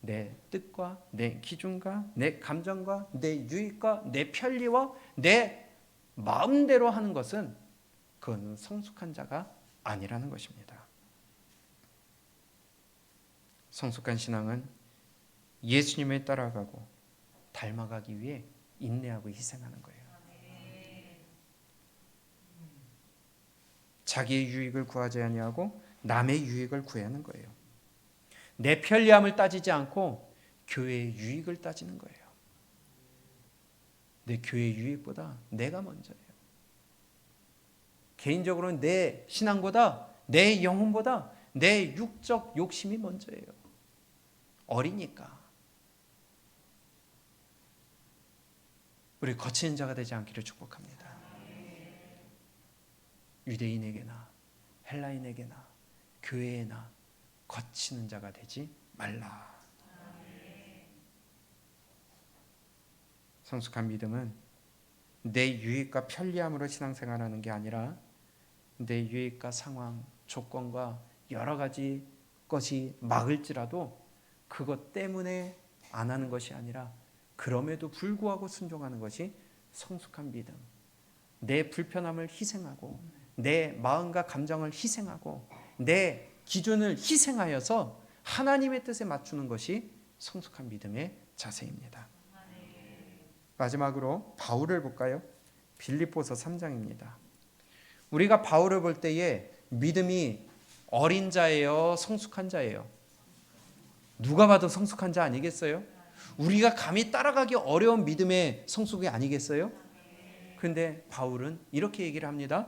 내 뜻과 내 기준과 내 감정과 내 유익과 내 편리와 내 마음대로 하는 것은 그건 성숙한 자가 아니라는 것입니다. 성숙한 신앙은 예수님을 따라가고 닮아가기 위해 인내하고 희생하는 거예요. 자기의 유익을 구하지 아니하고 남의 유익을 구하는 거예요. 내 편리함을 따지지 않고 교회의 유익을 따지는 거예요. 내 교회의 유익보다 내가 먼저예요. 개인적으로는 내 신앙보다 내 영혼보다 내 육적 욕심이 먼저예요. 어리니까. 우리 거치는 자가 되지 않기를 축복합니다. 유대인에게나 헬라인에게나 교회에나 거치는 자가 되지 말라. 성숙한 믿음은 내 유익과 편리함으로 신앙생활하는 게 아니라 내 유익과 상황, 조건과 여러 가지 것이 막을지라도 그것 때문에 안 하는 것이 아니라 그럼에도 불구하고 순종하는 것이 성숙한 믿음. 내 불편함을 희생하고 내 마음과 감정을 희생하고 내 기준을 희생하여서 하나님의 뜻에 맞추는 것이 성숙한 믿음의 자세입니다. 마지막으로 바울을 볼까요? 빌립보서 3장입니다. 우리가 바울을 볼 때에 믿음이 어린 자예요? 성숙한 자예요? 누가 봐도 성숙한 자 아니겠어요? 우리가 감히 따라가기 어려운 믿음의 성숙이 아니겠어요? 그런데 바울은 이렇게 얘기를 합니다.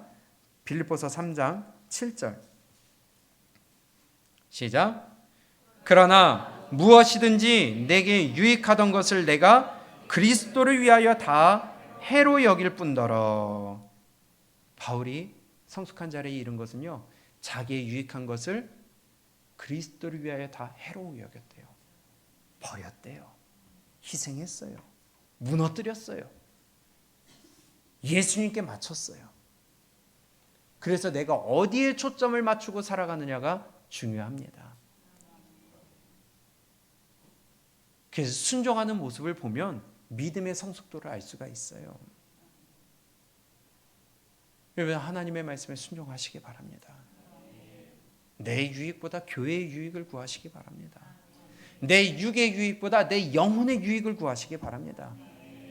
빌립보서 3장 7절 시작. 그러나 무엇이든지 내게 유익하던 것을 내가 그리스도를 위하여 다 해로 여길 뿐더러. 바울이 성숙한 자리에 이른 것은요, 자기의 유익한 것을 그리스도를 위하여 다 해로 여겼대요. 버렸대요. 희생했어요. 무너뜨렸어요. 예수님께 맞췄어요. 그래서 내가 어디에 초점을 맞추고 살아가느냐가 중요합니다. 그래서 순종하는 모습을 보면 믿음의 성숙도를 알 수가 있어요. 여러분, 하나님의 말씀에 순종하시기 바랍니다. 내 유익보다 교회의 유익을 구하시기 바랍니다. 내 육의 유익보다 내 영혼의 유익을 구하시기 바랍니다.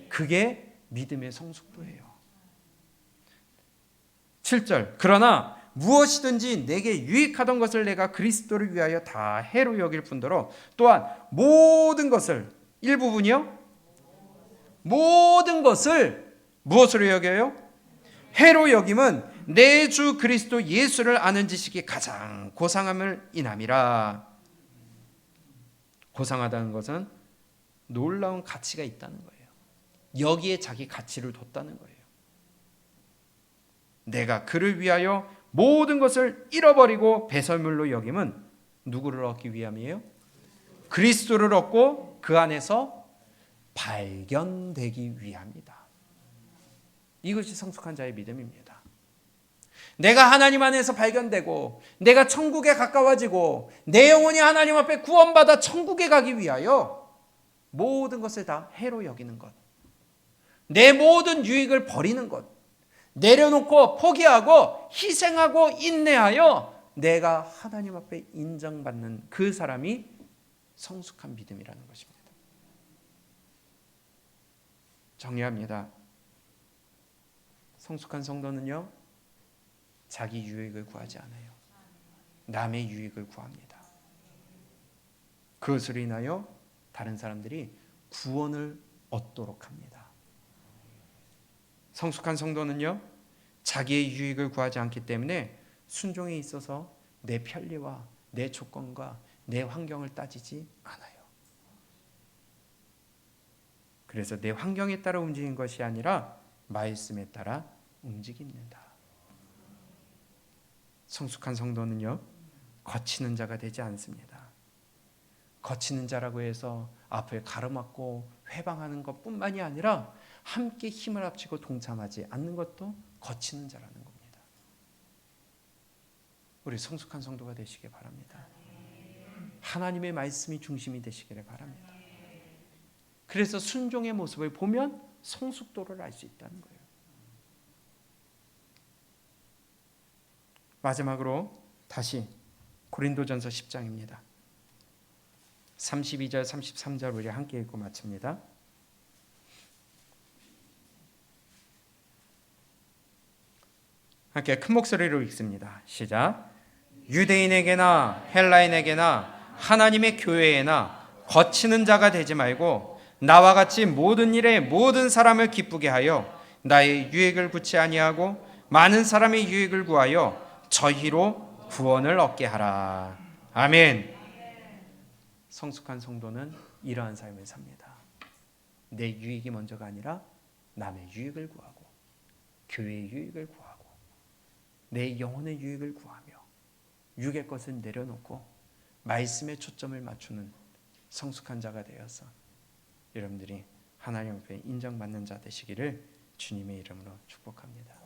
그게 믿음의 성숙도예요. 7절 그러나 무엇이든지 내게 유익하던 것을 내가 그리스도를 위하여 다 해로 여길 뿐더러 또한 모든 것을, 일부분이요? 모든 것을 무엇으로 여겨요? 해로 여김은 내 주 그리스도 예수를 아는 지식이 가장 고상함을 인함이라. 고상하다는 것은 놀라운 가치가 있다는 거예요. 여기에 자기 가치를 뒀다는 거예요. 내가 그를 위하여 모든 것을 잃어버리고 배설물로 여김은 누구를 얻기 위함이에요? 그리스도를 얻고 그 안에서 발견되기 위함이다. 이것이 성숙한 자의 믿음입니다. 내가 하나님 안에서 발견되고 내가 천국에 가까워지고 내 영혼이 하나님 앞에 구원받아 천국에 가기 위하여 모든 것을 다 해로 여기는 것, 내 모든 유익을 버리는 것, 내려놓고 포기하고 희생하고 인내하여 내가 하나님 앞에 인정받는 그 사람이 성숙한 믿음이라는 것입니다. 정리합니다. 성숙한 성도는요, 자기 유익을 구하지 않아요. 남의 유익을 구합니다. 그것으로 인하여 다른 사람들이 구원을 얻도록 합니다. 성숙한 성도는요, 자기의 유익을 구하지 않기 때문에 순종에 있어서 내 편리와 내 조건과 내 환경을 따지지 않아요. 그래서 내 환경에 따라 움직이는 것이 아니라 말씀에 따라 움직입니다. 성숙한 성도는요, 거치는 자가 되지 않습니다. 거치는 자라고 해서 앞을 가로막고 회방하는 것뿐만이 아니라 함께 힘을 합치고 동참하지 않는 것도 거치는 자라는 겁니다. 우리 성숙한 성도가 되시길 바랍니다. 하나님의 말씀이 중심이 되시기를 바랍니다. 그래서 순종의 모습을 보면 성숙도를 알 수 있다는 거예요. 마지막으로 다시 고린도전서 10장입니다. 32절 33절 우리 함께 읽고 마칩니다. 함께 큰 목소리로 읽습니다. 시작. 유대인에게나 헬라인에게나 하나님의 교회에나 거치는 자가 되지 말고 나와 같이 모든 일에 모든 사람을 기쁘게 하여 나의 유익을 구치 아니하고 많은 사람의 유익을 구하여 저희로 구원을 얻게 하라. 아멘. 성숙한 성도는 이러한 삶을 삽니다. 내 유익이 먼저가 아니라 남의 유익을 구하고 교회의 유익을 구하고 내 영혼의 유익을 구하며 육의 것을 내려놓고 말씀에 초점을 맞추는 성숙한 자가 되어서 여러분들이 하나님 앞에 인정받는 자 되시기를 주님의 이름으로 축복합니다.